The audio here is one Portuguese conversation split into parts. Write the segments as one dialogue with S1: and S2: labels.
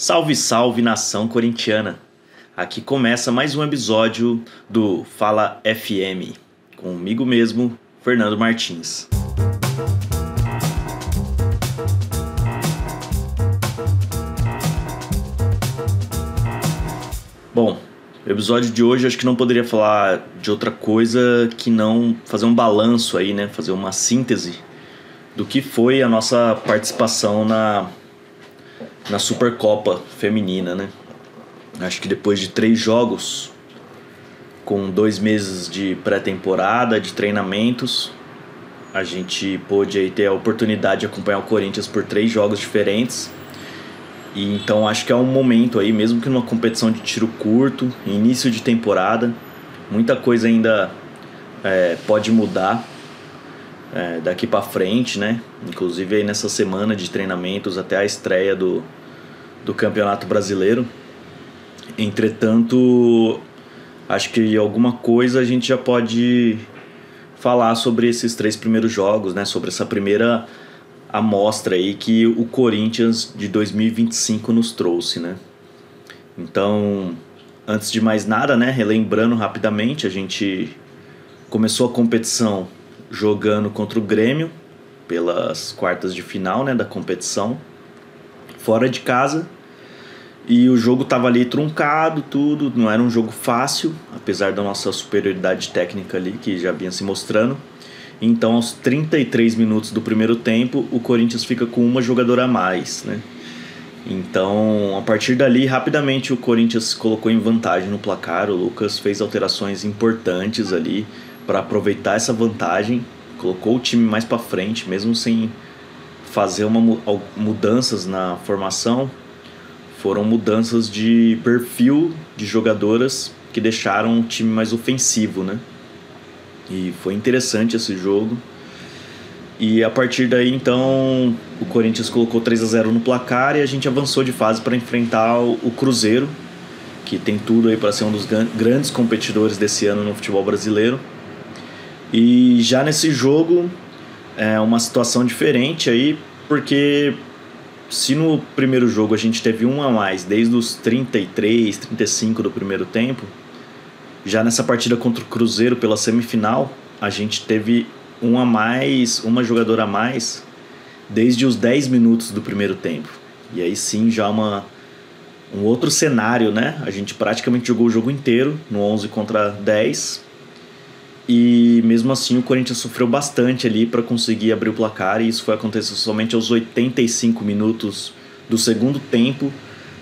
S1: Salve, salve, nação corintiana! Aqui começa mais um episódio do Fala FM, comigo mesmo, Fernando Martins. Bom, o episódio de hoje acho que não poderia falar de outra coisa que não fazer um balanço aí, né? Fazer uma síntese do que foi a nossa participação na Supercopa Feminina, né? Acho que depois de 3 jogos, com 2 meses de pré-temporada, de treinamentos, a gente pôde aí ter a oportunidade de acompanhar o Corinthians por 3 jogos diferentes. E então acho que é um momento aí, mesmo que numa competição de tiro curto, início de temporada, muita coisa ainda pode mudar daqui para frente, né? Inclusive aí nessa semana de treinamentos até a estreia do Campeonato Brasileiro. Entretanto, acho que alguma coisa a gente já pode falar sobre esses 3 primeiros jogos, né? Sobre essa primeira amostra aí que o Corinthians de 2025 nos trouxe, né? Então, antes de mais nada, né? Relembrando rapidamente, a gente começou a competição jogando contra o Grêmio pelas quartas de final, né, da competição, fora de casa, e o jogo estava ali truncado, tudo, não era um jogo fácil, apesar da nossa superioridade técnica ali, que já vinha se mostrando. Então, aos 33 minutos do primeiro tempo, o Corinthians fica com uma jogadora a mais, né? Então, a partir dali, rapidamente o Corinthians se colocou em vantagem no placar. O Lucas fez alterações importantes ali para aproveitar essa vantagem, colocou o time mais para frente, mesmo sem fazer mudanças na formação. Foram mudanças de perfil de jogadoras que deixaram o time mais ofensivo, né? E foi interessante esse jogo. E a partir daí, então, o Corinthians colocou 3-0 no placar e a gente avançou de fase para enfrentar o Cruzeiro, que tem tudo aí para ser um dos grandes competidores desse ano no futebol brasileiro. E já nesse jogo é uma situação diferente aí, porque se no primeiro jogo a gente teve um a mais desde os 33, 35 do primeiro tempo, já nessa partida contra o Cruzeiro pela semifinal, a gente teve um a mais, uma jogadora a mais desde os 10 minutos do primeiro tempo. E aí sim já um outro cenário, né? A gente praticamente jogou o jogo inteiro no 11 contra 10. E mesmo assim o Corinthians sofreu bastante ali para conseguir abrir o placar, e isso foi acontecer somente aos 85 minutos do segundo tempo,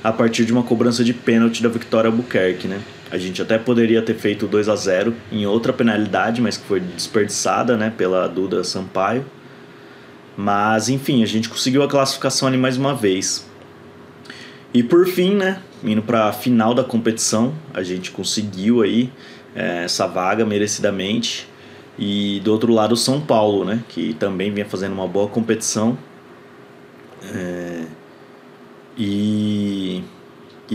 S1: a partir de uma cobrança de pênalti da Victoria Albuquerque, né? A gente até poderia ter feito 2-0 em outra penalidade, mas que foi desperdiçada, né, pela Duda Sampaio. Mas enfim, a gente conseguiu a classificação ali mais uma vez. E por fim, né, indo para a final da competição, a gente conseguiu aí essa vaga merecidamente. E do outro lado o São Paulo, né, que também vinha fazendo uma boa competição. E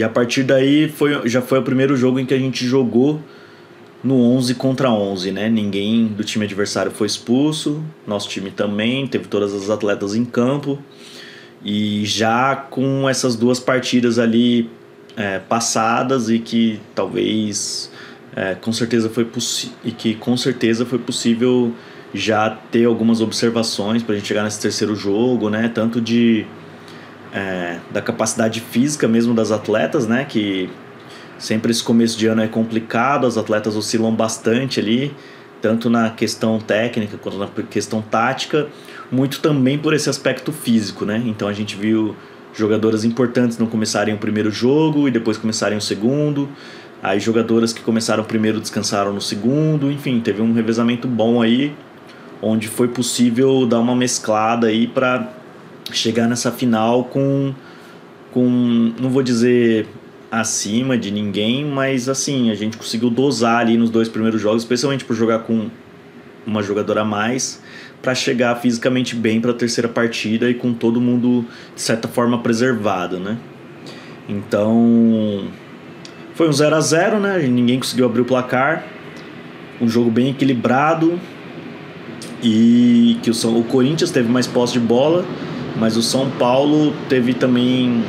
S1: a partir daí já foi o primeiro jogo em que a gente jogou no 11 contra 11, né? Ninguém do time adversário foi expulso, nosso time também, teve todas as atletas em campo. E já com essas 2 partidas ali passadas, e que talvez com certeza foi possível já ter algumas observações para a gente chegar nesse terceiro jogo, né? Tanto da capacidade física mesmo das atletas, né? Que sempre esse começo de ano é complicado, as atletas oscilam bastante ali, tanto na questão técnica quanto na questão tática, muito também por esse aspecto físico, né? Então a gente viu jogadoras importantes não começarem o primeiro jogo e depois começarem o segundo, aí jogadoras que começaram o primeiro descansaram no segundo, enfim, teve um revezamento bom aí, onde foi possível dar uma mesclada aí para chegar nessa final com não vou dizer acima de ninguém, mas assim, a gente conseguiu dosar ali nos 2 primeiros jogos, especialmente por jogar com uma jogadora a mais, para chegar fisicamente bem para a terceira partida e com todo mundo de certa forma preservado, né? Então foi um 0-0, né? Ninguém conseguiu abrir o placar, um jogo bem equilibrado, e que o Corinthians teve mais posse de bola, mas o São Paulo teve também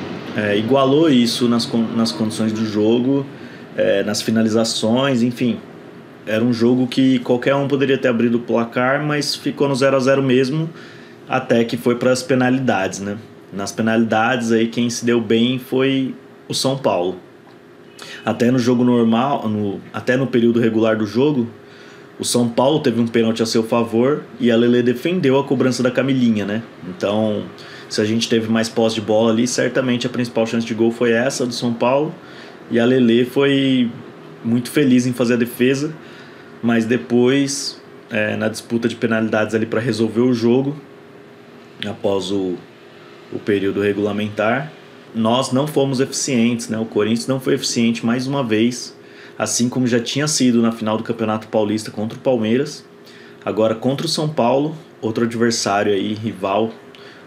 S1: igualou isso nas condições do jogo, nas finalizações, enfim. Era um jogo que qualquer um poderia ter abrido o placar, mas ficou no 0-0 mesmo, até que foi para as penalidades, né? Nas penalidades, aí quem se deu bem foi o São Paulo. Até no jogo normal, até no período regular do jogo, o São Paulo teve um pênalti a seu favor e a Lelê defendeu a cobrança da Camilinha, né? Então, se a gente teve mais posse de bola ali, certamente a principal chance de gol foi essa do São Paulo. E a Lelê foi muito feliz em fazer a defesa, mas depois, na disputa de penalidades ali para resolver o jogo, após o período regulamentar, nós não fomos eficientes, né? O Corinthians não foi eficiente mais uma vez, assim como já tinha sido na final do Campeonato Paulista contra o Palmeiras. Agora contra o São Paulo, outro adversário aí, rival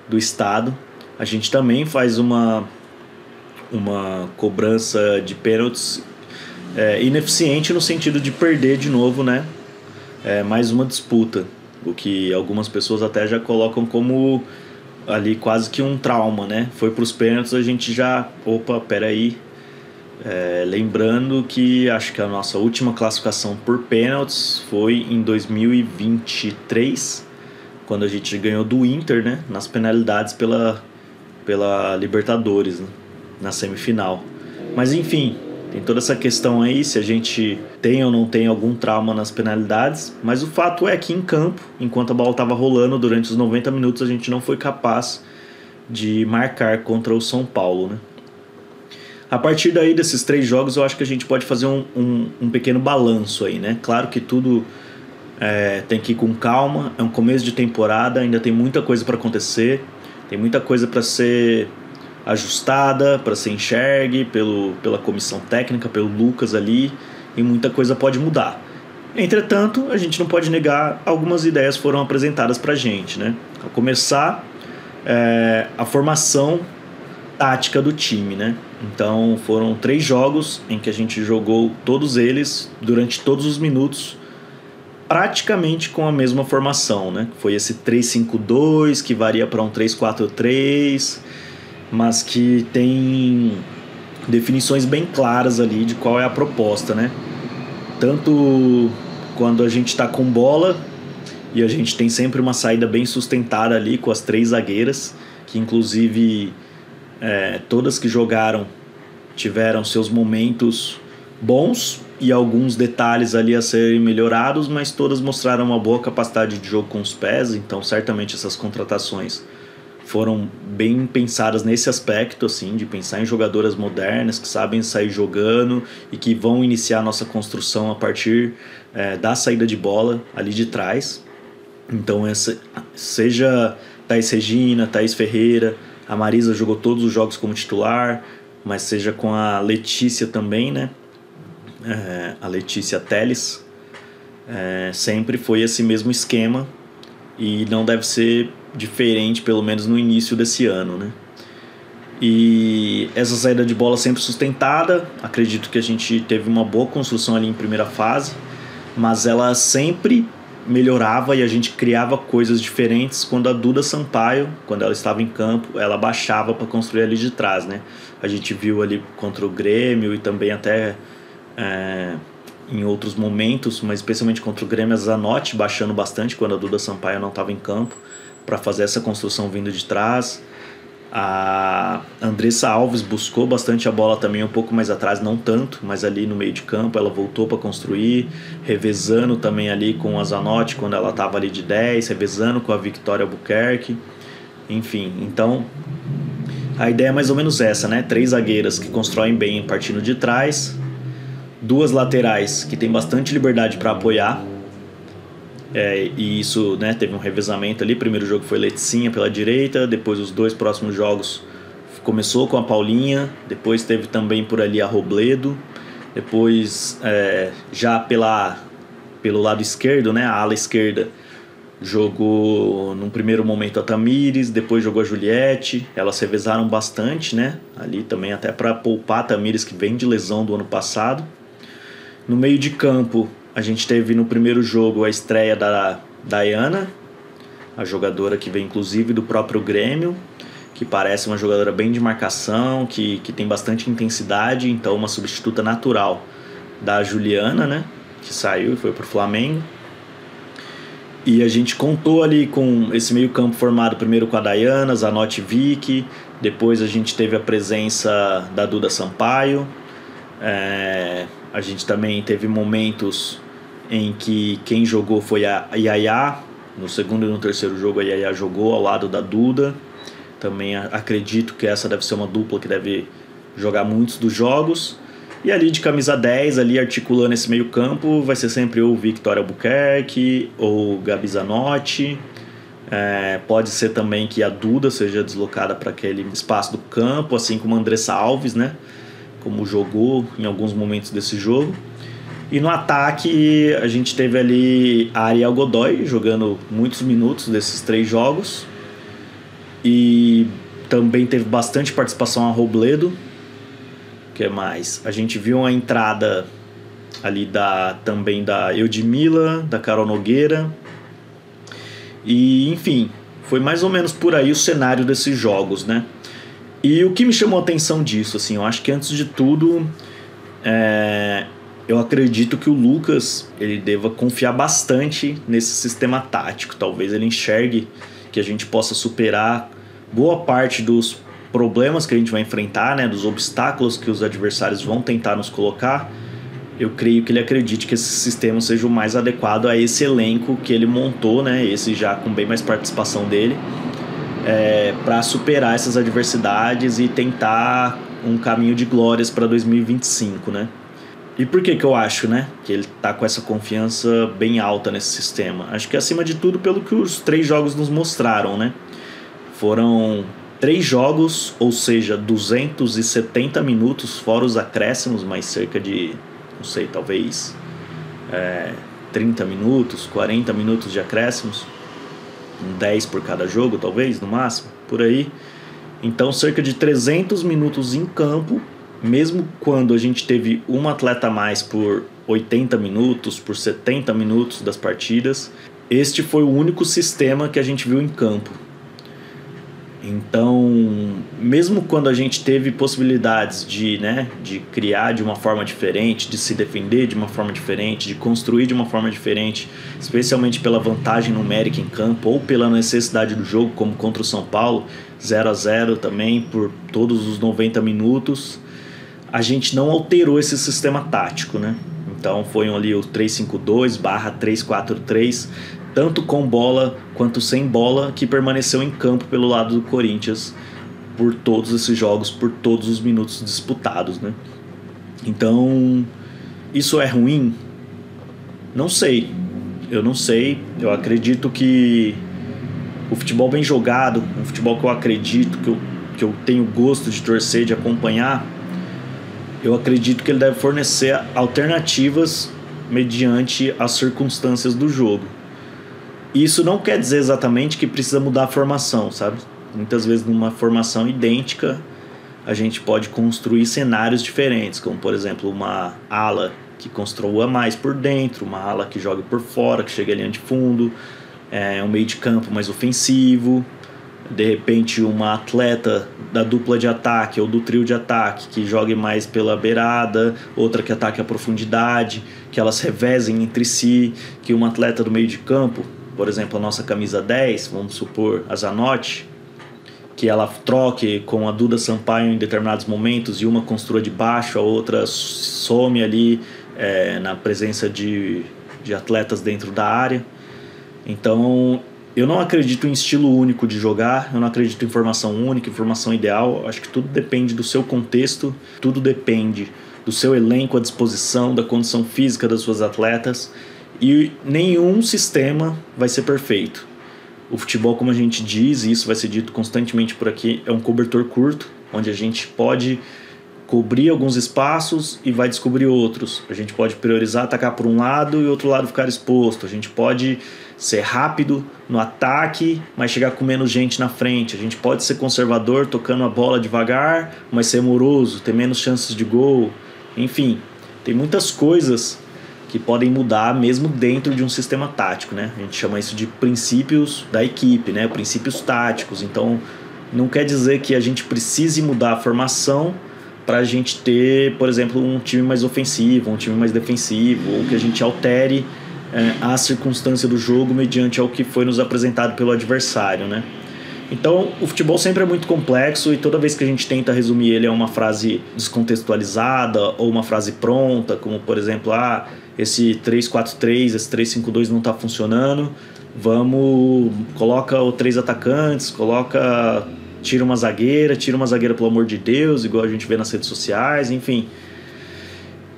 S1: do estado, a gente também faz uma cobrança de pênaltis ineficiente no sentido de perder de novo, né? Mais uma disputa, o que algumas pessoas até já colocam como ali quase que um trauma, né? Foi para os pênaltis, a gente já... Opa, peraí. Lembrando que acho que a nossa última classificação por pênaltis foi em 2023, quando a gente ganhou do Inter, né? Nas penalidades pela Libertadores, né? Na semifinal. Mas enfim, tem toda essa questão aí, se a gente tem ou não tem algum trauma nas penalidades, mas o fato é que em campo, enquanto a bola estava rolando durante os 90 minutos, a gente não foi capaz de marcar contra o São Paulo, né? A partir daí desses 3 jogos, eu acho que a gente pode fazer um pequeno balanço aí, né? Claro que tudo tem que ir com calma, é um começo de temporada, ainda tem muita coisa para acontecer, tem muita coisa para ser ajustada, para ser enxergue pela comissão técnica, pelo Lucas ali, e muita coisa pode mudar. Entretanto, a gente não pode negar, algumas ideias foram apresentadas para a gente, né? A começar, a formação tática do time, né? Então foram 3 jogos em que a gente jogou todos eles durante todos os minutos, praticamente com a mesma formação, né? Foi esse 3-5-2 que varia para um 3-4-3, mas que tem definições bem claras ali de qual é a proposta, né? Tanto quando a gente está com bola, e a gente tem sempre uma saída bem sustentada ali com as 3 zagueiras, que inclusive todas que jogaram tiveram seus momentos bons e alguns detalhes ali a serem melhorados, mas todas mostraram uma boa capacidade de jogo com os pés, então certamente essas contratações foram bem pensadas nesse aspecto, assim, de pensar em jogadoras modernas que sabem sair jogando e que vão iniciar a nossa construção a partir da saída de bola ali de trás. Então, seja Thaís Regina, Thaís Ferreira, a Marisa jogou todos os jogos como titular, mas seja com a Letícia também, né? A Letícia Teles, sempre foi esse mesmo esquema e não deve ser diferente, pelo menos no início desse ano, né? E essa saída de bola sempre sustentada, acredito que a gente teve uma boa construção ali em primeira fase, mas ela sempre melhorava e a gente criava coisas diferentes quando a Duda Sampaio, quando ela estava em campo, ela baixava para construir ali de trás, né? A gente viu ali contra o Grêmio e também até em outros momentos, mas especialmente contra o Grêmio, a Zanotti baixando bastante quando a Duda Sampaio não estava em campo, para fazer essa construção vindo de trás. A Andressa Alves buscou bastante a bola também um pouco mais atrás, não tanto, mas ali no meio de campo ela voltou para construir, revezando também ali com a Zanotti quando ela estava ali de 10, revezando com a Victoria Albuquerque, enfim. Então a ideia é mais ou menos essa, né? 3 zagueiras que constroem bem partindo de trás, 2 laterais que tem bastante liberdade para apoiar, e isso, né, teve um revezamento ali. Primeiro jogo foi Leticinha pela direita, depois os 2 próximos jogos começou com a Paulinha, depois teve também por ali a Robledo, depois já pelo lado esquerdo, né, a ala esquerda, jogou num primeiro momento a Tamires, depois jogou a Juliette. Elas revezaram bastante, né, ali também até para poupar a Tamires, que vem de lesão do ano passado. No meio de campo a gente teve no primeiro jogo a estreia da Dayana, a jogadora que vem inclusive do próprio Grêmio, que parece uma jogadora bem de marcação, que tem bastante intensidade, então uma substituta natural da Juliana, né, que saiu e foi pro Flamengo. E a gente contou ali com esse meio campo formado primeiro com a Dayana, Zanotti e Vicky, depois a gente teve a presença da Duda Sampaio, a gente também teve momentos em que quem jogou foi a Yaya, no segundo e no terceiro jogo a Yaya jogou ao lado da Duda. Também acredito que essa deve ser uma dupla que deve jogar muitos dos jogos. E ali de camisa 10, ali articulando esse meio campo, vai ser sempre ou Victoria Albuquerque ou Gabi Zanotti. Pode ser também que a Duda seja deslocada para aquele espaço do campo, assim como a Andressa Alves, né? Como jogou em alguns momentos desse jogo. E no ataque a gente teve ali a Ariel Godoy jogando muitos minutos desses 3 jogos. E também teve bastante participação a Robledo. O que mais? A gente viu a entrada ali também da Eudmila, da Carol Nogueira. E enfim, foi mais ou menos por aí o cenário desses jogos, né? E o que me chamou a atenção disso, assim, eu acho que antes de tudo, eu acredito que o Lucas ele deva confiar bastante nesse sistema tático. Talvez ele enxergue que a gente possa superar boa parte dos problemas que a gente vai enfrentar, né, dos obstáculos que os adversários vão tentar nos colocar. Eu creio que ele acredite que esse sistema seja o mais adequado a esse elenco que ele montou, né, esse já com bem mais participação dele, para superar essas adversidades e tentar um caminho de glórias para 2025, né? E por que eu acho, né, que ele tá com essa confiança bem alta nesse sistema? Acho que acima de tudo pelo que os 3 jogos nos mostraram, né? Foram 3 jogos, ou seja, 270 minutos, fora os acréscimos, mais cerca de, não sei, talvez 30 minutos, 40 minutos de acréscimos, 10 por cada jogo, talvez, no máximo, por aí. Então, cerca de 300 minutos em campo, mesmo quando a gente teve uma atleta a mais por 80 minutos, por 70 minutos das partidas, este foi o único sistema que a gente viu em campo. Então, mesmo quando a gente teve possibilidades de criar de uma forma diferente, de se defender de uma forma diferente, de construir de uma forma diferente, especialmente pela vantagem numérica em campo ou pela necessidade do jogo, como contra o São Paulo, 0-0 também por todos os 90 minutos, a gente não alterou esse sistema tático, né? Então foi ali o 3-5-2/3-4-3, tanto com bola quanto sem bola, que permaneceu em campo pelo lado do Corinthians por todos esses jogos, por todos os minutos disputados, né? Então, isso é ruim? Não sei. Eu não sei. Eu acredito que o futebol bem jogado, um futebol que eu acredito, que eu tenho gosto de torcer, de acompanhar, eu acredito que ele deve fornecer alternativas mediante as circunstâncias do jogo. Isso não quer dizer exatamente que precisa mudar a formação, sabe? Muitas vezes numa formação idêntica a gente pode construir cenários diferentes, como por exemplo uma ala que construa mais por dentro, uma ala que jogue por fora, que chegue à linha de fundo, um meio de campo mais ofensivo, de repente uma atleta da dupla de ataque ou do trio de ataque que jogue mais pela beirada, outra que ataque a profundidade, que elas revezem entre si, que uma atleta do meio de campo, por exemplo a nossa camisa 10, vamos supor a Zanotti, que ela troque com a Duda Sampaio em determinados momentos e uma construa de baixo, a outra some ali na presença de atletas dentro da área. Então eu não acredito em estilo único de jogar, eu não acredito em formação única, em formação ideal. Acho que tudo depende do seu contexto, tudo depende do seu elenco à disposição, da condição física das suas atletas, e nenhum sistema vai ser perfeito. O futebol, como a gente diz, e isso vai ser dito constantemente por aqui, é um cobertor curto, onde a gente pode cobrir alguns espaços e vai descobrir outros. A gente pode priorizar atacar por um lado e o outro lado ficar exposto. A gente pode ser rápido no ataque, mas chegar com menos gente na frente. A gente pode ser conservador, tocando a bola devagar, mas ser moroso, ter menos chances de gol. Enfim, tem muitas coisas que podem mudar mesmo dentro de um sistema tático, né? A gente chama isso de princípios da equipe, né? Princípios táticos. Então, Não quer dizer que a gente precise mudar a formação para a gente ter, por exemplo, um time mais ofensivo, um time mais defensivo, ou que a gente altere a circunstância do jogo mediante ao que foi nos apresentado pelo adversário, né? Então, o futebol sempre é muito complexo e toda vez que a gente tenta resumir ele a uma frase descontextualizada ou uma frase pronta, como, por exemplo, esse 3-4-3, esse 3-5-2 não está funcionando, coloca 3 atacantes, tira uma zagueira pelo amor de Deus, igual a gente vê nas redes sociais, enfim.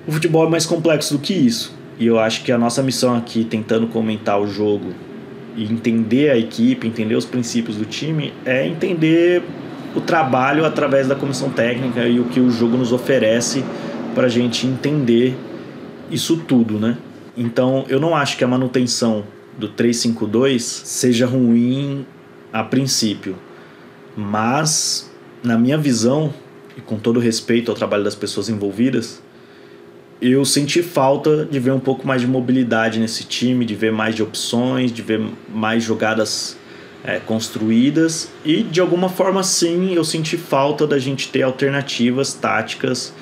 S1: O futebol é mais complexo do que isso. E eu acho que a nossa missão aqui, tentando comentar o jogo e entender a equipe, entender os princípios do time, é entender o trabalho através da comissão técnica e o que o jogo nos oferece para a gente entender isso tudo, né? Então, eu não acho que a manutenção do 3-5-2 seja ruim a princípio, mas, na minha visão, e com todo respeito ao trabalho das pessoas envolvidas, eu senti falta de ver um pouco mais de mobilidade nesse time, de ver mais de opções, de ver mais jogadas construídas e, de alguma forma, sim, eu senti falta da gente ter alternativas táticas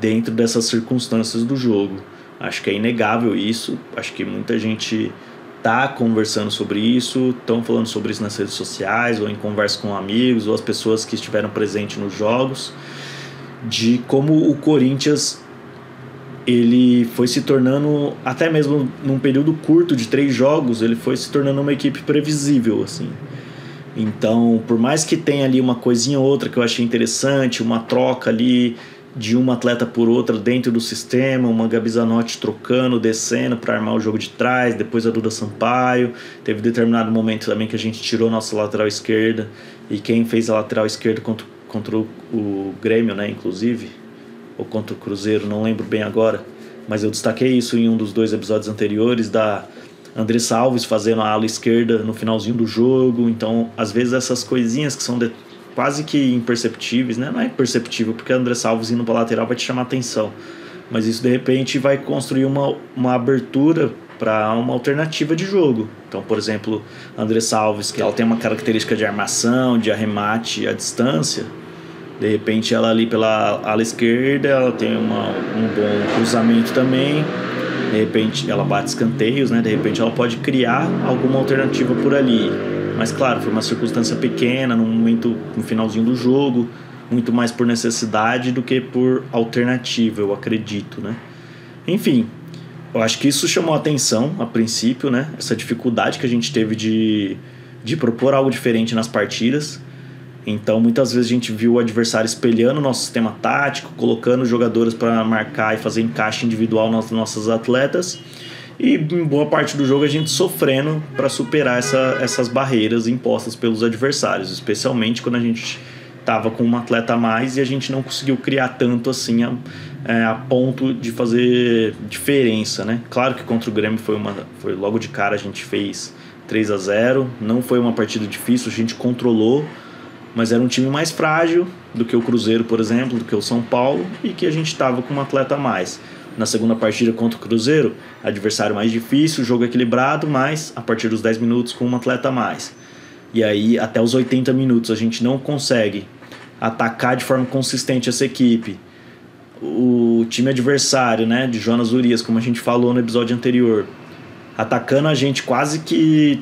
S1: dentro dessas circunstâncias do jogo. Acho que é inegável isso, acho que muita gente está conversando sobre isso, estão falando sobre isso nas redes sociais ou em conversa com amigos ou as pessoas que estiveram presentes nos jogos, de como o Corinthians ele foi se tornando, até mesmo num período curto de 3 jogos, ele foi se tornando uma equipe previsível, assim. Então, por mais que tenha ali uma coisinha ou outra que eu achei interessante, uma troca ali de uma atleta por outra dentro do sistema, uma Gabi Zanotti trocando, descendo para armar o jogo de trás, depois a Duda Sampaio, teve determinado momento também que a gente tirou nossa lateral esquerda, e quem fez a lateral esquerda contra o Grêmio, né, inclusive, ou contra o Cruzeiro, não lembro bem agora, mas eu destaquei isso em um dos 2 episódios anteriores, da Andressa Alves fazendo a ala esquerda no finalzinho do jogo. Então, às vezes essas coisinhas que são quase que imperceptíveis, né? Não é imperceptível, porque a Andressa Alves indo para a lateral vai te chamar atenção, mas isso de repente vai construir uma abertura para uma alternativa de jogo. Então, por exemplo, a Andressa Alves, que ela tem uma característica de armação, de arremate à distância, de repente ela ali pela ala esquerda, ela tem um bom cruzamento também, de repente ela bate escanteios, né? De repente ela pode criar alguma alternativa por ali, mas claro, foi uma circunstância pequena, no finalzinho do jogo, muito mais por necessidade do que por alternativa, eu acredito, né? Enfim, eu acho que isso chamou a atenção a princípio, né? Essa dificuldade que a gente teve de propor algo diferente nas partidas. Então, muitas vezes a gente viu o adversário espelhando o nosso sistema tático, colocando jogadores para marcar e fazer encaixe individual nas nossas atletas, e em boa parte do jogo a gente sofrendo para superar essas barreiras impostas pelos adversários, especialmente quando a gente estava com um atleta a mais e a gente não conseguiu criar tanto assim a ponto de fazer diferença, né? Claro que contra o Grêmio foi logo de cara, a gente fez 3-0, não foi uma partida difícil, a gente controlou, mas era um time mais frágil do que o Cruzeiro, por exemplo, do que o São Paulo, e que a gente estava com um atleta a mais. Na segunda partida contra o Cruzeiro, adversário mais difícil, jogo equilibrado, mas a partir dos 10 minutos com um atleta a mais. E aí, até os 80 minutos, a gente não consegue atacar de forma consistente essa equipe. O time adversário, né, de Jonas Urias, como a gente falou no episódio anterior, atacando a gente quase que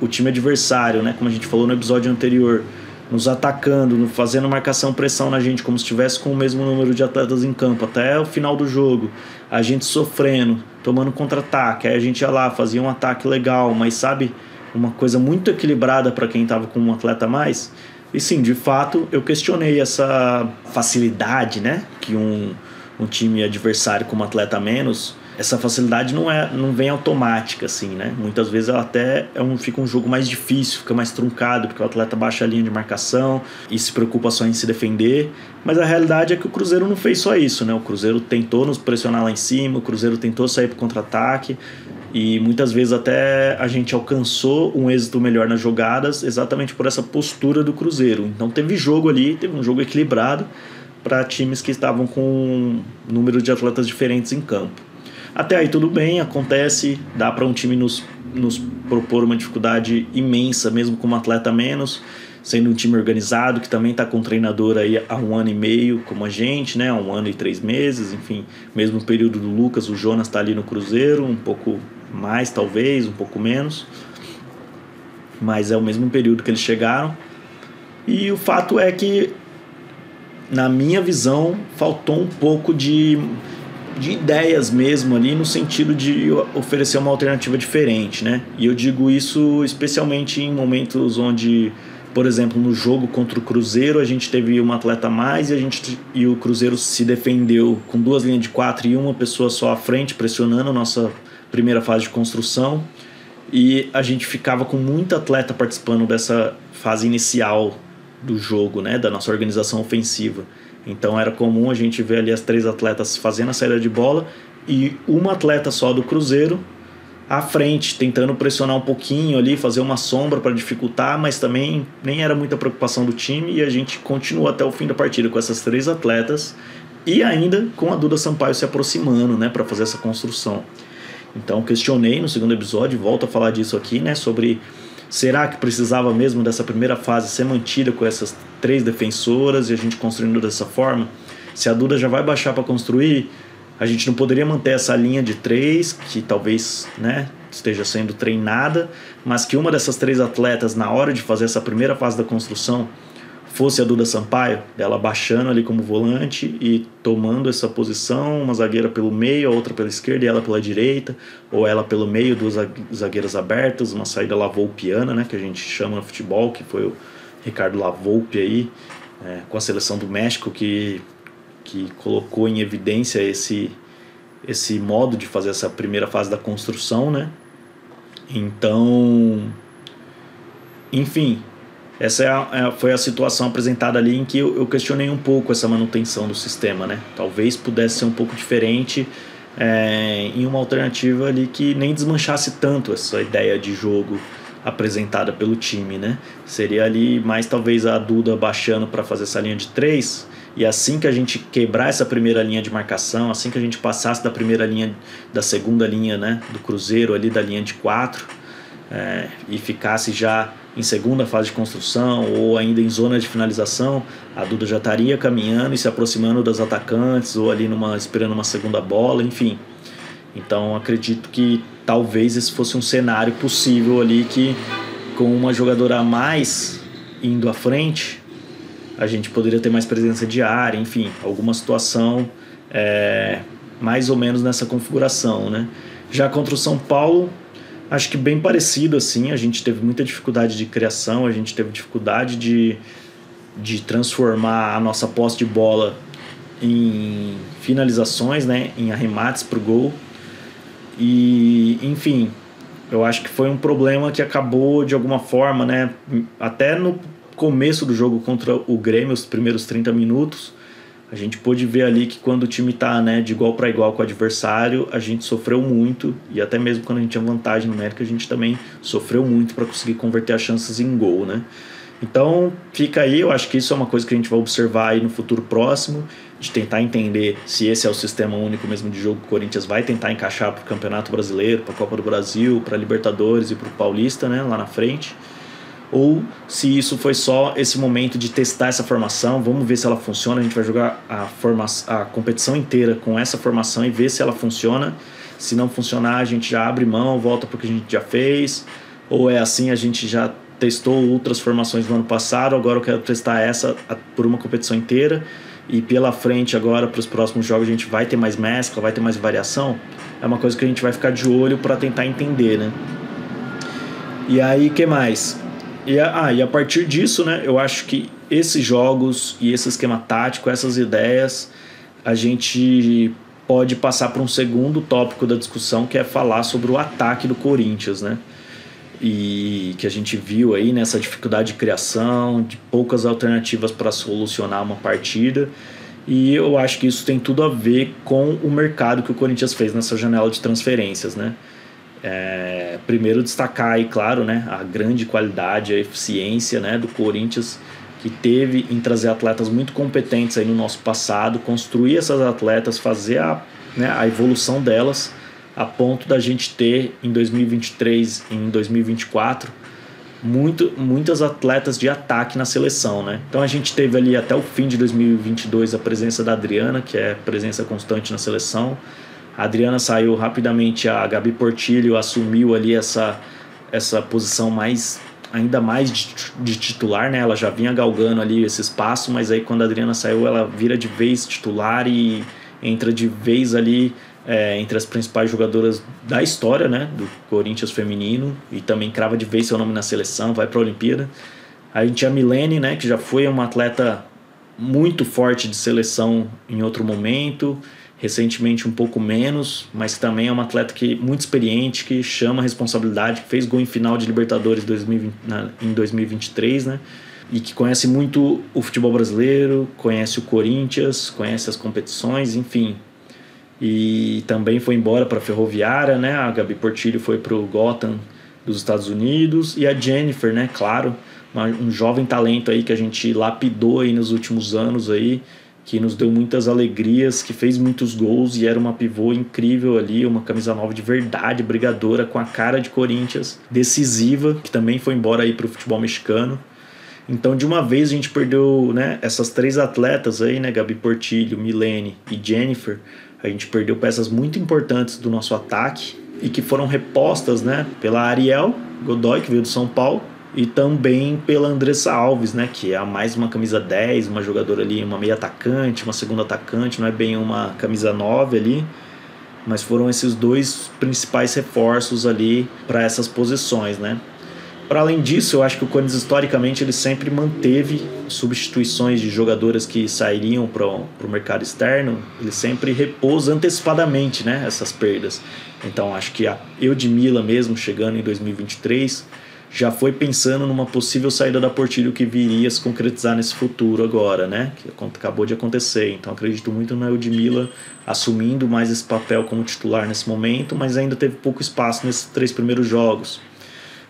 S1: o time adversário, né, como a gente falou no episódio anterior, nos atacando, fazendo marcação-pressão na gente, como se estivesse com o mesmo número de atletas em campo, até o final do jogo, a gente sofrendo, tomando contra-ataque, aí a gente ia lá, fazia um ataque legal, mas sabe, uma coisa muito equilibrada para quem estava com um atleta a mais. E sim, de fato, eu questionei essa facilidade, né, que um time adversário com um atleta a menos, essa facilidade não vem automática, assim, né? Muitas vezes ela até fica um jogo mais difícil, fica mais truncado, porque o atleta baixa a linha de marcação e se preocupa só em se defender. Mas a realidade é que o Cruzeiro não fez só isso, né? O Cruzeiro tentou nos pressionar lá em cima, o Cruzeiro tentou sair para o contra-ataque, e muitas vezes até a gente alcançou um êxito melhor nas jogadas exatamente por essa postura do Cruzeiro. Então teve jogo ali, teve um jogo equilibrado para times que estavam com um número de atletas diferentes em campo. Até aí tudo bem, acontece, dá para um time nos propor uma dificuldade imensa, mesmo com um atleta a menos, sendo um time organizado, que também está com um treinador aí há 1 ano e meio, como a gente, né? Há 1 ano e 3 meses, enfim, mesmo período do Lucas, o Jonas está ali no Cruzeiro, um pouco mais talvez, um pouco menos, mas é o mesmo período que eles chegaram. E o fato é que, na minha visão, faltou um pouco de ideias mesmo ali, no sentido de oferecer uma alternativa diferente, né? E eu digo isso especialmente em momentos onde, por exemplo, no jogo contra o Cruzeiro, a gente teve um atleta a mais e o Cruzeiro se defendeu com 2 linhas de 4 e uma pessoa só à frente, pressionando a nossa primeira fase de construção. E a gente ficava com muito atleta participando dessa fase inicial do jogo, né, da nossa organização ofensiva. Então era comum a gente ver ali as 3 atletas fazendo a saída de bola e uma atleta só do Cruzeiro à frente, tentando pressionar um pouquinho ali, fazer uma sombra para dificultar, mas também nem era muita preocupação do time, e a gente continuou até o fim da partida com essas 3 atletas e ainda com a Duda Sampaio se aproximando, né, para fazer essa construção. Então questionei no segundo episódio, volto a falar disso aqui, né, sobre será que precisava mesmo dessa primeira fase ser mantida com essas 3 defensoras e a gente construindo dessa forma? Se a Duda já vai baixar para construir, a gente não poderia manter essa linha de 3, que talvez, né, esteja sendo treinada, mas que uma dessas 3 atletas, na hora de fazer essa primeira fase da construção, fosse a Duda Sampaio, dela baixando ali como volante e tomando essa posição, uma zagueira pelo meio, a outra pela esquerda e ela pela direita, ou ela pelo meio, 2 zagueiras abertas, uma saída lavolpiana, né, que a gente chama no futebol, que foi o Ricardo Lavolpe aí, com a seleção do México, que colocou em evidência esse modo de fazer essa primeira fase da construção, né? Então, enfim, essa foi a situação apresentada ali em que eu questionei um pouco essa manutenção do sistema, né? Talvez pudesse ser um pouco diferente, em uma alternativa ali que nem desmanchasse tanto essa ideia de jogo apresentada pelo time, né? Seria ali mais talvez a Duda baixando para fazer essa linha de 3, e assim que a gente quebrar essa primeira linha de marcação, assim que a gente passasse da primeira linha, da segunda linha, né, do Cruzeiro ali, da linha de 4, e ficasse já em segunda fase de construção ou ainda em zona de finalização, a Duda já estaria caminhando e se aproximando das atacantes ou ali esperando uma segunda bola, enfim. Então acredito que talvez esse fosse um cenário possível ali, que com uma jogadora a mais indo à frente, a gente poderia ter mais presença de área, enfim, alguma situação mais ou menos nessa configuração, né? Já contra o São Paulo, acho que bem parecido assim, a gente teve muita dificuldade de criação, a gente teve dificuldade de transformar a nossa posse de bola em finalizações, né, em arremates para o gol. E, enfim, eu acho que foi um problema que acabou de alguma forma, né, até no começo do jogo contra o Grêmio, os primeiros 30 minutos, a gente pôde ver ali que quando o time está, né, de igual para igual com o adversário, a gente sofreu muito, e até mesmo quando a gente tinha vantagem numérica, a gente também sofreu muito para conseguir converter as chances em gol, né? Então fica aí, eu acho que isso é uma coisa que a gente vai observar aí no futuro próximo, de tentar entender se esse é o sistema único mesmo de jogo que o Corinthians vai tentar encaixar para o Campeonato Brasileiro, para a Copa do Brasil, para a Libertadores e para o Paulista, né, lá na frente, ou se isso foi só esse momento de testar essa formação, vamos ver se ela funciona, a gente vai jogar a competição inteira com essa formação e ver se ela funciona. Se não funcionar, a gente já abre mão, volta para o que a gente já fez, ou é assim, a gente já testou outras formações no ano passado, agora eu quero testar essa por uma competição inteira, e pela frente agora para os próximos jogos a gente vai ter mais mescla, vai ter mais variação. É uma coisa que a gente vai ficar de olho para tentar entender, né? E aí, que mais? E a partir disso, né, eu acho que esses jogos e esse esquema tático, essas ideias, a gente pode passar para um segundo tópico da discussão, que é falar sobre o ataque do Corinthians, né? E que a gente viu aí nessa dificuldade de criação, de poucas alternativas para solucionar uma partida, e eu acho que isso tem tudo a ver com o mercado que o Corinthians fez nessa janela de transferências, né? Primeiro destacar aí, claro, né, a grande qualidade, a eficiência, né, do Corinthians, que teve em trazer atletas muito competentes aí no nosso passado, construir essas atletas, fazer a evolução delas a ponto da gente ter em 2023 e em 2024 muitas atletas de ataque na seleção, né? Então a gente teve ali até o fim de 2022 a presença da Adriana, que é presença constante na seleção. A Adriana saiu rapidamente, a Gabi Portillo assumiu ali essa posição ainda mais de titular, né? Ela já vinha galgando ali esse espaço, mas aí quando a Adriana saiu, ela vira de vez titular e entra de vez ali entre as principais jogadoras da história, né, do Corinthians feminino, e também crava de vez seu nome na seleção, vai para a Olimpíada. A gente tinha a Milene, né, que já foi uma atleta muito forte de seleção em outro momento, recentemente um pouco menos, mas também é uma atleta muito experiente, que chama a responsabilidade, que fez gol em final de Libertadores em 2023, né, e que conhece muito o futebol brasileiro, conhece o Corinthians, conhece as competições, enfim. E também foi embora para a Ferroviária, né? A Gabi Portillo foi para o Gotham dos Estados Unidos, e a Jennifer, né? Claro, um jovem talento aí que a gente lapidou aí nos últimos anos aí, que nos deu muitas alegrias, que fez muitos gols e era uma pivô incrível ali, uma camisa 9 de verdade, brigadora, com a cara de Corinthians, decisiva, que também foi embora aí para o futebol mexicano. Então, de uma vez, a gente perdeu, né, essas 3 atletas aí, né, Gabi Portillo, Milene e Jennifer. A gente perdeu peças muito importantes do nosso ataque e que foram repostas, né, pela Ariel Godoy, que veio do São Paulo, e também pela Andressa Alves, né, que é mais uma camisa 10, uma jogadora ali, uma meia atacante, uma segunda atacante, não é bem uma camisa 9 ali, mas foram esses 2 principais reforços ali para essas posições, né. Para além disso, eu acho que o Corinthians, historicamente, ele sempre manteve substituições de jogadoras que sairiam para o mercado externo, ele sempre repôs antecipadamente, né, essas perdas. Então, acho que a Eudmila mesmo, chegando em 2023, já foi pensando numa possível saída da Portillo que viria a se concretizar nesse futuro agora, né, que acabou de acontecer. Então, acredito muito na Eudmila assumindo mais esse papel como titular nesse momento, mas ainda teve pouco espaço nesses 3 primeiros jogos.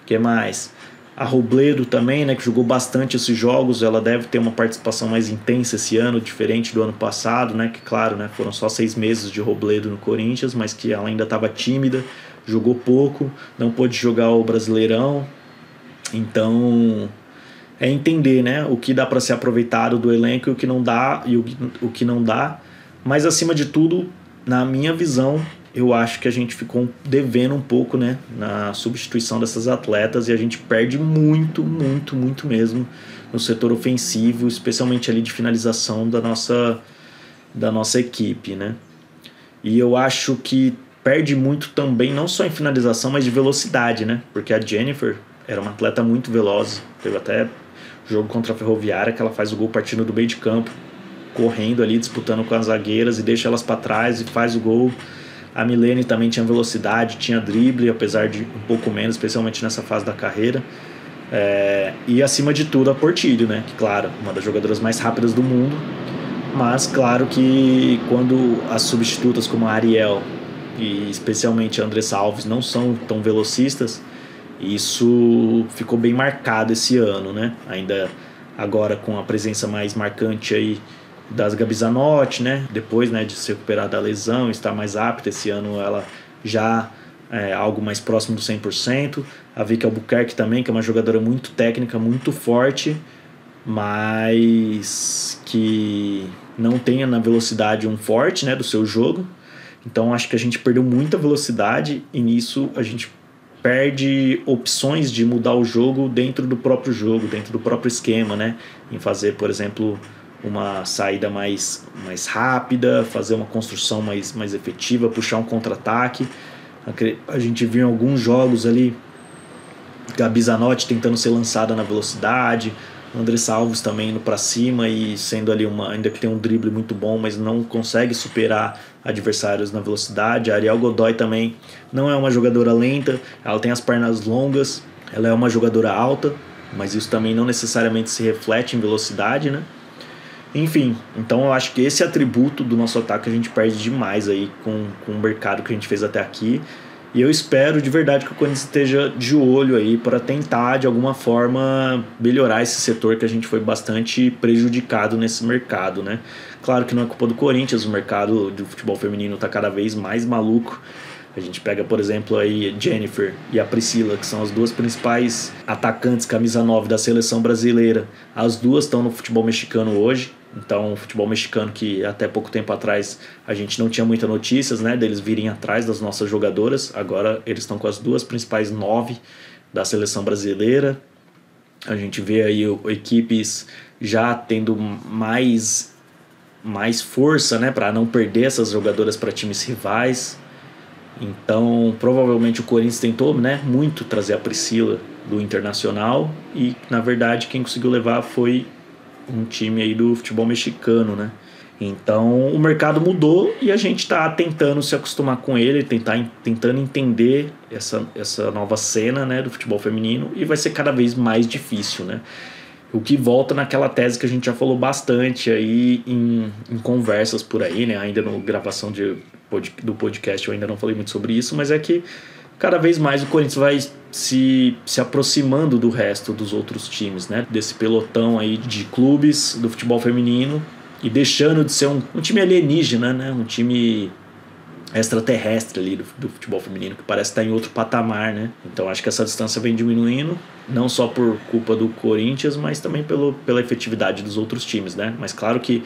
S1: O que mais? A Robledo também, né, que jogou bastante esses jogos, ela deve ter uma participação mais intensa esse ano, diferente do ano passado, né, que claro, né, foram só 6 meses de Robledo no Corinthians, mas que ela ainda estava tímida, jogou pouco, não pôde jogar o Brasileirão. Então é entender, né, o que dá para ser aproveitado do elenco e o que não dá, o que não dá, mas acima de tudo, na minha visão, eu acho que a gente ficou devendo um pouco, né, na substituição dessas atletas, e a gente perde muito mesmo no setor ofensivo, especialmente ali de finalização da nossa equipe, né. E eu acho que perde muito também, não só em finalização, mas de velocidade, né, porque a Jennifer era uma atleta muito veloz, teve até jogo contra a Ferroviária que ela faz o gol partindo do meio de campo, correndo ali, disputando com as zagueiras, e deixa elas para trás e faz o gol. A Milene também tinha velocidade, tinha drible, apesar de um pouco menos, especialmente nessa fase da carreira. E acima de tudo a Portillo, né? Que, claro, uma das jogadoras mais rápidas do mundo. Mas claro que quando as substitutas como a Ariel e especialmente a Andressa Alves não são tão velocistas, isso ficou bem marcado esse ano, né? Ainda agora com a presença mais marcante aí das Gabi Zanotti, né? Depois, né, de se recuperar da lesão, estar mais apta, esse ano ela já algo mais próximo do 100%. A Vicky Albuquerque também, que é uma jogadora muito técnica, muito forte, mas que não tenha na velocidade um forte, né, do seu jogo. Então acho que a gente perdeu muita velocidade, e nisso a gente perde opções de mudar o jogo, dentro do próprio esquema, né? Em fazer, por exemplo, uma saída mais rápida, fazer uma construção mais efetiva, puxar um contra-ataque. A gente viu em alguns jogos ali Gabi Zanotti tentando ser lançada na velocidade, Andressa Alves também indo para cima e sendo ali ainda que tem um drible muito bom, mas não consegue superar adversários na velocidade. A Ariel Godoy também não é uma jogadora lenta, ela tem as pernas longas, ela é uma jogadora alta, mas isso também não necessariamente se reflete em velocidade, né? Enfim, então eu acho que esse atributo do nosso ataque a gente perde demais aí com o mercado que a gente fez até aqui. E eu espero de verdade que o Corinthians esteja de olho aí para tentar de alguma forma melhorar esse setor, que a gente foi bastante prejudicado nesse mercado, né? Claro que não é culpa do Corinthians, o mercado do futebol feminino está cada vez mais maluco. A gente pega, por exemplo, aí Jennifer e a Priscila, que são as duas principais atacantes camisa 9 da seleção brasileira. As duas estão no futebol mexicano hoje. Então, o futebol mexicano que até pouco tempo atrás a gente não tinha muitas notícias, né, deles virem atrás das nossas jogadoras. Agora eles estão com as duas principais 9 da seleção brasileira. A gente vê aí equipes já tendo mais força, né, para não perder essas jogadoras para times rivais. Então, provavelmente o Corinthians tentou, né, muito trazer a Priscila do Internacional e, na verdade, quem conseguiu levar foi um time aí do futebol mexicano, né? Então, o mercado mudou e a gente está tentando se acostumar com ele, tentando entender essa nova cena, né, do futebol feminino, e vai ser cada vez mais difícil, né? O que volta naquela tese que a gente já falou bastante aí em conversas por aí, né? Ainda na gravação do podcast eu ainda não falei muito sobre isso, mas é que cada vez mais o Corinthians vai se aproximando do resto dos outros times, né? Desse pelotão aí de clubes do futebol feminino e deixando de ser um time alienígena, né? Um time extraterrestre ali do futebol feminino, que parece estar em outro patamar, né? Então acho que essa distância vem diminuindo, não só por culpa do Corinthians, mas também pela efetividade dos outros times, né? Mas claro que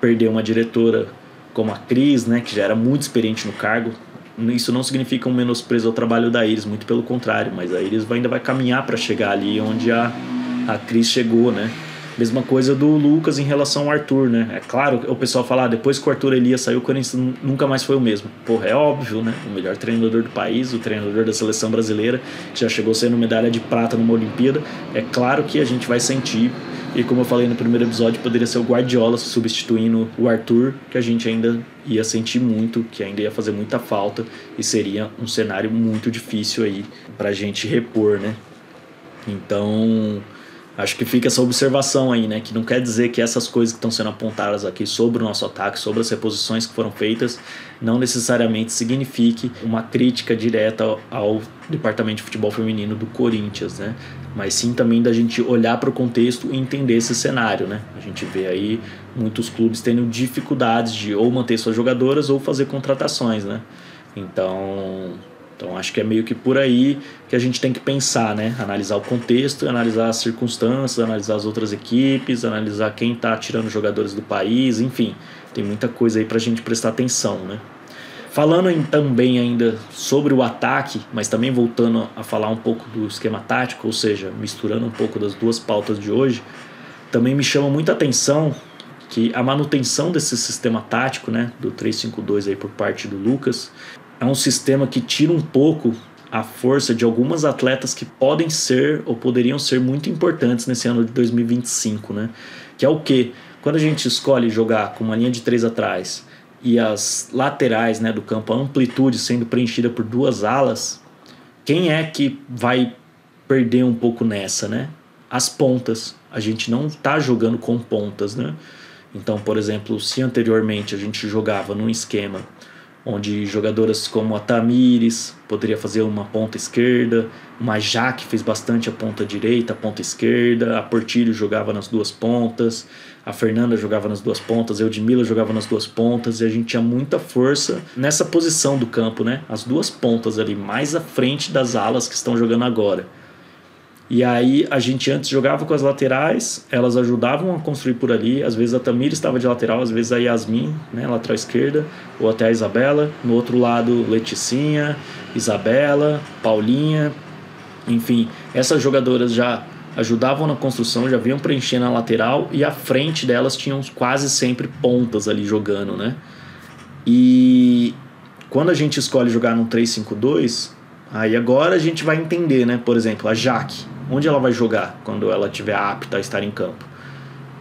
S1: perder uma diretora como a Cris, né, que já era muito experiente no cargo, isso não significa um menosprezo ao trabalho da Iris, muito pelo contrário, mas a Iris ainda vai caminhar para chegar ali onde a Cris chegou, né? Mesma coisa do Lucas em relação ao Arthur, né? É claro, o pessoal fala, depois que o Arthur Elias saiu, o Corinthians nunca mais foi o mesmo. Porra, é óbvio, né? O melhor treinador do país, o treinador da seleção brasileira, que já chegou sendo medalha de prata numa Olimpíada. É claro que a gente vai sentir, e como eu falei no primeiro episódio, poderia ser o Guardiola substituindo o Arthur, que a gente ainda ia sentir muito, que ainda ia fazer muita falta, e seria um cenário muito difícil aí pra gente repor, né? Então, acho que fica essa observação aí, né? Que não quer dizer que essas coisas que estão sendo apontadas aqui sobre o nosso ataque, sobre as reposições que foram feitas, não necessariamente signifique uma crítica direta ao departamento de futebol feminino do Corinthians, né? Mas sim também da gente olhar para o contexto e entender esse cenário, né? A gente vê aí muitos clubes tendo dificuldades de ou manter suas jogadoras ou fazer contratações, né? Então acho que é meio que por aí que a gente tem que pensar, né? Analisar o contexto, analisar as circunstâncias, analisar as outras equipes, analisar quem está tirando jogadores do país, enfim, tem muita coisa aí para a gente prestar atenção, né? Falando também ainda sobre o ataque, mas também voltando a falar um pouco do esquema tático, ou seja, misturando um pouco das duas pautas de hoje, também me chama muita atenção que a manutenção desse sistema tático, né, do 3-5-2 aí por parte do Lucas, é um sistema que tira um pouco a força de algumas atletas que podem ser ou poderiam ser muito importantes nesse ano de 2025, né? Que é o quê? Quando a gente escolhe jogar com uma linha de 3 atrás e as laterais, né, do campo, a amplitude sendo preenchida por duas alas, quem é que vai perder um pouco nessa, né? As pontas. A gente não está jogando com pontas, né? Então, por exemplo, se anteriormente a gente jogava num esquema onde jogadoras como a Tamires poderia fazer uma ponta esquerda, uma Jaque fez bastante a ponta direita, a ponta esquerda, a Portillo jogava nas duas pontas, a Fernanda jogava nas duas pontas, a Eudmila jogava nas duas pontas, e a gente tinha muita força nessa posição do campo, né? As duas pontas ali, mais à frente das alas que estão jogando agora. E aí a gente antes jogava com as laterais, elas ajudavam a construir por ali, às vezes a Tamires estava de lateral, às vezes a Yasmin, né, lateral esquerda, ou até a Isabela, no outro lado Leticinha, Isabela, Paulinha, enfim, essas jogadoras já ajudavam na construção, já vinham preenchendo a lateral, e à frente delas tinham quase sempre pontas ali jogando, né? E quando a gente escolhe jogar num 3-5-2, aí agora a gente vai entender, né? Por exemplo, a Jaque, onde ela vai jogar quando ela estiver apta a estar em campo?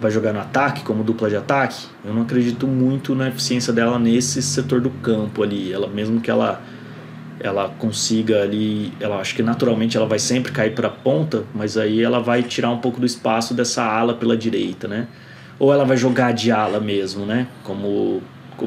S1: Vai jogar no ataque, como dupla de ataque? Eu não acredito muito na eficiência dela nesse setor do campo ali. Ela, mesmo que ela consiga ali, ela acho que naturalmente ela vai sempre cair para a ponta, mas aí ela vai tirar um pouco do espaço dessa ala pela direita, né? Ou ela vai jogar de ala mesmo, né? Como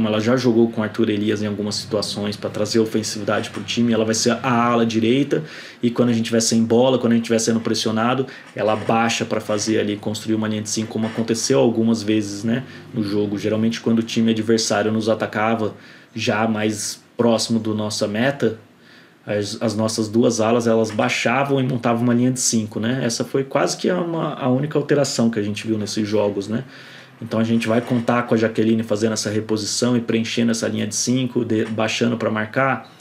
S1: ela já jogou com o Arthur Elias em algumas situações para trazer ofensividade para o time, ela vai ser a ala direita, e quando a gente estiver sem bola, quando a gente estiver sendo pressionado, ela baixa para fazer ali, construir uma linha de 5, como aconteceu algumas vezes, né, no jogo. Geralmente quando o time adversário nos atacava já mais
S2: próximo do nossa meta, as nossas duas alas elas baixavam e montavam uma linha de 5, né? Essa foi quase que a única alteração que a gente viu nesses jogos, né? Então a gente vai contar com a Jaqueline fazendo essa reposição e preenchendo essa linha de 5, baixando para marcar,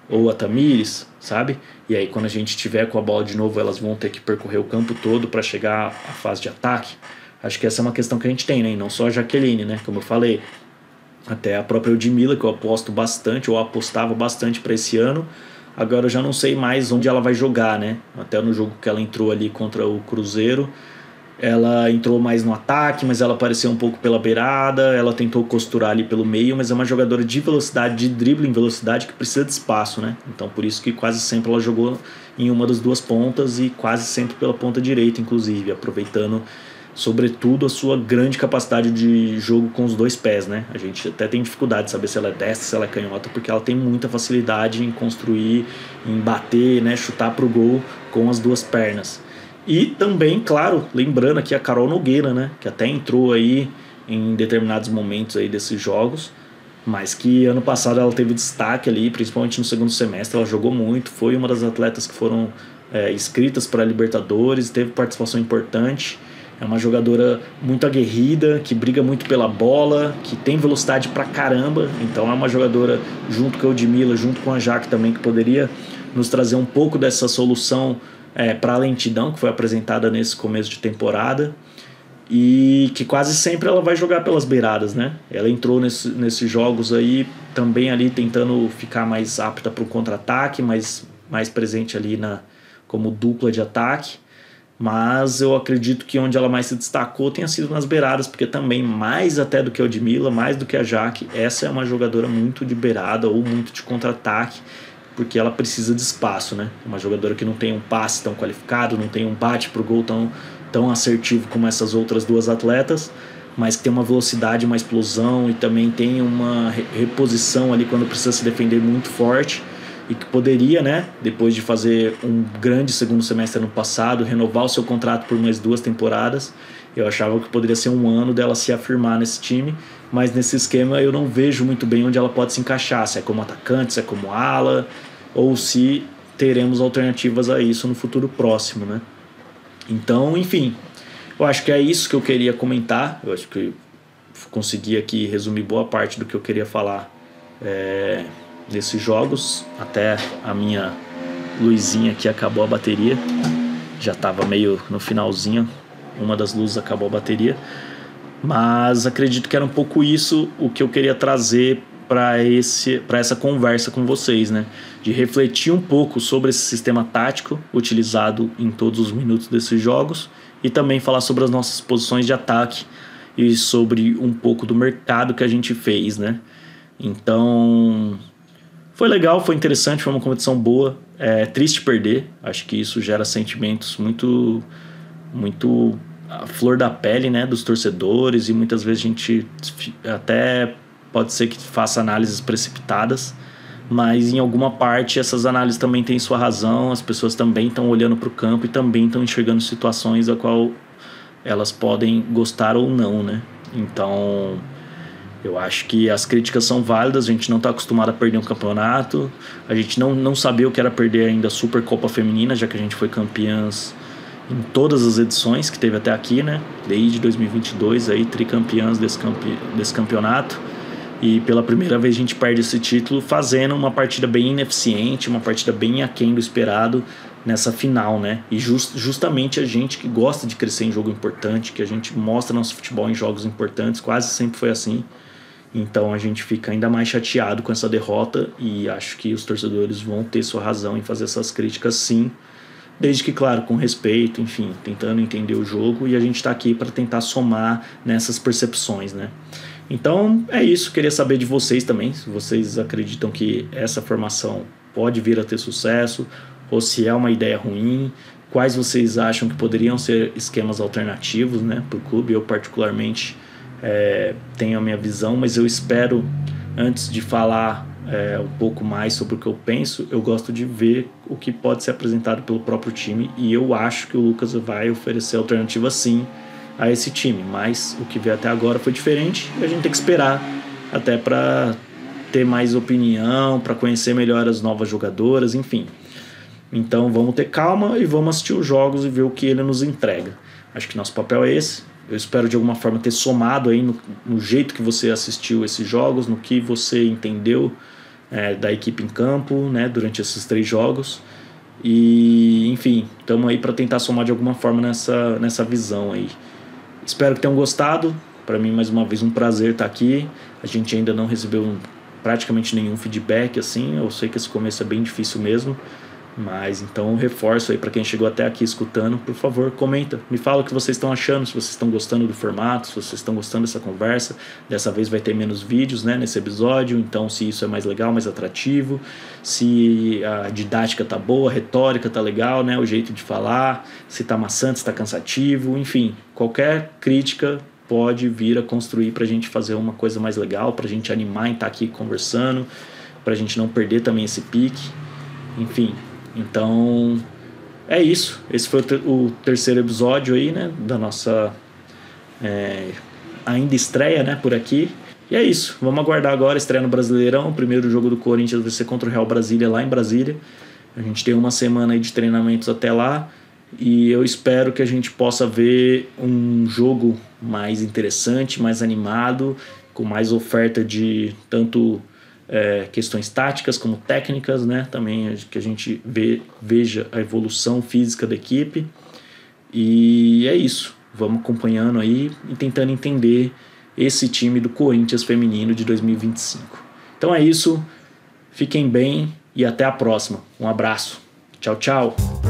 S2: ou a Tamires, sabe? E aí quando a gente tiver com a bola de novo, elas vão ter que percorrer o campo todo para chegar à fase de ataque. Acho que essa é uma questão que a gente tem, né? E não só a Jaqueline, né? Como eu falei, até a própria Ludmilla, que eu aposto bastante, ou apostava bastante para esse ano. Agora eu já não sei mais onde ela vai jogar, né? Até no jogo que ela entrou ali contra o Cruzeiro, ela entrou mais no ataque, mas ela apareceu um pouco pela beirada, ela tentou costurar ali pelo meio, mas é uma jogadora de velocidade, de drible em velocidade, que precisa de espaço, né? Então por isso que quase sempre ela jogou em uma das duas pontas e quase sempre pela ponta direita, inclusive, aproveitando sobretudo a sua grande capacidade de jogo com os dois pés, né? A gente até tem dificuldade de saber se ela é destra, se ela é canhota, porque ela tem muita facilidade em construir, em bater, né? Chutar pro gol com as duas pernas. E também, claro, lembrando aqui a Carol Nogueira, né? Que até entrou aí em determinados momentos aí desses jogos, mas que ano passado ela teve destaque ali, principalmente no segundo semestre, ela jogou muito, foi uma das atletas que foram inscritas para a Libertadores, teve participação importante. É uma jogadora muito aguerrida, que briga muito pela bola, que tem velocidade pra caramba. Então é uma jogadora, junto com a Ludmilla, junto com a Jaque também, que poderia nos trazer um pouco dessa solução para a lentidão que foi apresentada nesse começo de temporada. E que quase sempre ela vai jogar pelas beiradas, né? Ela entrou nesses jogos aí também ali tentando ficar mais apta para o contra-ataque, mais presente ali como dupla de ataque. Mas eu acredito que onde ela mais se destacou tenha sido nas beiradas, porque também, mais até do que a Ludmilla, mais do que a Jaque, essa é uma jogadora muito de beirada ou muito de contra-ataque, porque ela precisa de espaço, né? Uma jogadora que não tem um passe tão qualificado, não tem um bate pro gol tão assertivo como essas outras duas atletas, mas que tem uma velocidade, uma explosão e também tem uma reposição ali quando precisa se defender muito forte. E que poderia, né, depois de fazer um grande segundo semestre ano passado, renovar o seu contrato por mais 2 temporadas. Eu achava que poderia ser um ano dela se afirmar nesse time, mas nesse esquema eu não vejo muito bem onde ela pode se encaixar, se é como atacante, se é como ala, ou se teremos alternativas a isso no futuro próximo, né? Então, enfim, eu acho que é isso que eu queria comentar. Eu acho que consegui aqui resumir boa parte do que eu queria falar desses jogos. Até a minha luzinha aqui acabou a bateria, já estava meio no finalzinho, uma das luzes acabou a bateria, mas acredito que era um pouco isso o que eu queria trazer para essa conversa com vocês, né? De refletir um pouco sobre esse sistema tático utilizado em todos os minutos desses jogos e também falar sobre as nossas posições de ataque e sobre um pouco do mercado que a gente fez, né? Então, foi legal, foi interessante, foi uma competição boa. É triste perder, acho que isso gera sentimentos muito, muito à flor da pele, né, dos torcedores, e muitas vezes a gente até pode ser que faça análises precipitadas, mas em alguma parte essas análises também têm sua razão, as pessoas também estão olhando para o campo e também estão enxergando situações a qual elas podem gostar ou não, né? Então, eu acho que as críticas são válidas, a gente não está acostumado a perder um campeonato, a gente não sabia o que era perder ainda a Supercopa Feminina, já que a gente foi campeãs em todas as edições que teve até aqui, né? Desde 2022, aí, tricampeãs desse campeonato, e pela primeira vez a gente perde esse título fazendo uma partida bem ineficiente, uma partida bem aquém do esperado nessa final, né? E justamente a gente que gosta de crescer em jogo importante, que a gente mostra nosso futebol em jogos importantes, quase sempre foi assim. Então a gente fica ainda mais chateado com essa derrota, e acho que os torcedores vão ter sua razão em fazer essas críticas, sim, desde que, claro, com respeito, enfim, tentando entender o jogo, e a gente está aqui para tentar somar nessas percepções, né? Então é isso, queria saber de vocês também, se vocês acreditam que essa formação pode vir a ter sucesso, ou se é uma ideia ruim, quais vocês acham que poderiam ser esquemas alternativos, né, para o clube. Eu particularmente tenho a minha visão, mas eu espero, antes de falar um pouco mais sobre o que eu penso, eu gosto de ver o que pode ser apresentado pelo próprio time, e eu acho que o Lucas vai oferecer alternativa sim a esse time, mas o que veio até agora foi diferente, e a gente tem que esperar até para ter mais opinião, para conhecer melhor as novas jogadoras, enfim. Então vamos ter calma e vamos assistir os jogos e ver o que ele nos entrega. Acho que nosso papel é esse. Eu espero de alguma forma ter somado aí no jeito que você assistiu esses jogos, no que você entendeu da equipe em campo, né, durante esses 3 jogos. E enfim, estamos aí para tentar somar de alguma forma nessa visão aí. Espero que tenham gostado. Para mim, mais uma vez, um prazer estar aqui. A gente ainda não recebeu praticamente nenhum feedback, assim. Eu sei que esse começo é bem difícil mesmo. Mas então reforço aí para quem chegou até aqui escutando, por favor, comenta, me fala o que vocês estão achando, se vocês estão gostando do formato, se vocês estão gostando dessa conversa. Dessa vez vai ter menos vídeos, né, nesse episódio, então se isso é mais legal, mais atrativo, se a didática tá boa, a retórica tá legal, né, o jeito de falar, se tá maçante, se tá cansativo, enfim, qualquer crítica pode vir a construir pra gente fazer uma coisa mais legal, pra gente animar em estar aqui conversando, pra gente não perder também esse pique, enfim. Então é isso, esse foi o terceiro episódio aí, né, da nossa ainda estreia, né, por aqui. E é isso, vamos aguardar agora a estreia no Brasileirão. O primeiro jogo do Corinthians vai ser contra o Real Brasília, lá em Brasília. A gente tem uma semana aí de treinamentos até lá e eu espero que a gente possa ver um jogo mais interessante, mais animado, com mais oferta de tanto questões táticas como técnicas, né? Também que a gente veja a evolução física da equipe. E é isso, vamos acompanhando aí e tentando entender esse time do Corinthians feminino de 2025. Então é isso, fiquem bem e até a próxima. Um abraço, tchau, tchau.